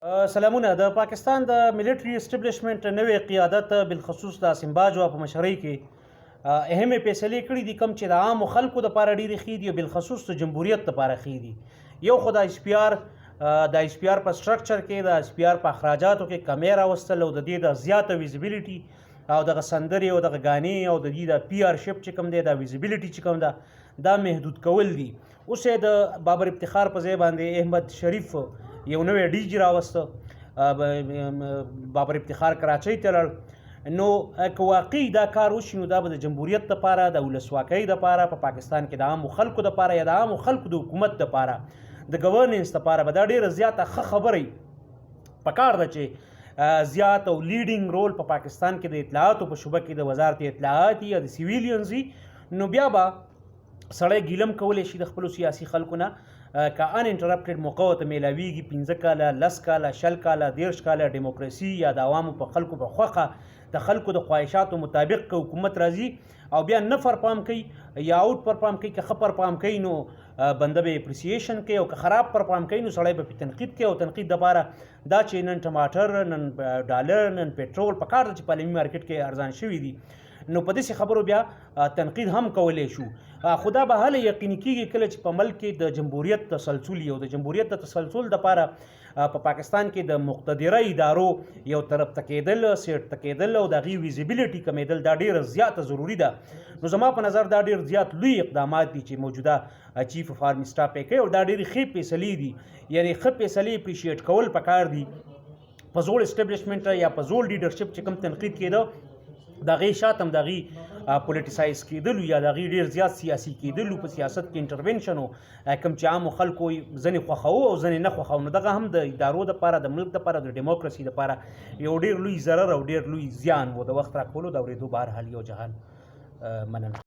سلامونه. د پاکستان د ملټري اسټابلیشمنت نوې قیادت بالخصوص د سمباجو په مشرۍ کې اهمې فیصلې کړي دي، کوم چې د عامو خلکو دپاره ډېرې ښې دي او بالخصوص د جمهوریت دپاره ښې دي. یو خو د ایس پی آر په سټرکچر کې د ایس پی آر په اخراجاتو کې کمی راوستل او د دې د زیاته ویزیبیلیټي او دغه سندرې او دغه ګانې او د دې د پی آر شپ چې کوم دی دا ویزیبیلیټي چې کوم ده دا محدود کول دي. اوس یې د بابر افتخار په ځای باندې احمد شریف یو نوی ډي جي راوسته، بابر افتخار کراچۍ ته لاړ. نو که واقعي دا کار وشي نو دا به د جمهوریت دپاره، د ولسواکۍ دپاره، په پاکستان کې د عامو خلکو دپاره یا د عامو خلکو د حکومت دپاره، د ګورننس دپاره به دا ډېره زیاته ښه خبره پکار ده چې زیات او لیډینګ رول په پاکستان کې د اطلاعاتو په شعبه کې د وزارت اطلاعات یا د سیویلینز وي. نو بیا به سړی ګیلم کولی شي د خپلو سیاسي خلکو نه که ان انټرپټډ موقع ورته میلاویږي 15 کاله 10 کاله 20 کاله 30 کاله ډیموکراسي یا د عوامو په خلکو په خوښه د خلکو د خواهشاتو مطابق که حکومت راځي او بیا نه پرفارم کوي یا آوټ پرفارم کوي، که ښه پرفارم کوي نو بنده به اپریسیشن کوي او که خراب پرفارم کوي نو سړی به تنقید کوي. او تنقید دپاره دا چې نن ټماټر، نن ډالر، نن پټرول پکار ده چې په عالمي مارکیټ کې ارزان شوي دي. نو په داسې خبرو بیا تنقید هم کولی شو، خو دا به هله یقیني کېږي کله چې په ملک کې د جمهوریت تسلسل او د جمهوریت د تسلسل دپاره په پاکستان کې د مقتدره ادارو یو طرف ته کېدل، سیټ ته کېدل او د هغې ویزیبیلیټي کمیدل دا ډېره زیاته ضروري ده. نو زما په نظر دا ډېر زیات لوی اقدامات دي چې موجوده چیف اف آرمي سټاف یې کوي او دا ډېرې ښې فیصلې دي. یعنې ښه فیصلې اپریشیټ کول پکار دي. په زوړ اسټابلیشمنټ یا په زوړ لیډرشپ چې کوم تنقید کېده د هغې شاته هم د هغې پولیټیسایز کېدلو یا د هغې ډېر زیات سیاسي کېدلو، په سیاست کې انټرونشن کوم چې عامو خلکو ځینې خوښوو او ځینې نه خوښوو، نو دغه هم د ادارو دپاره، د ملک دپاره، د ډیموکراسي دپاره یو ډېر لوی ضرر او ډېر لوی زیان و. د وخت راکولو د اورېدو بهرحال یو جهان مننه.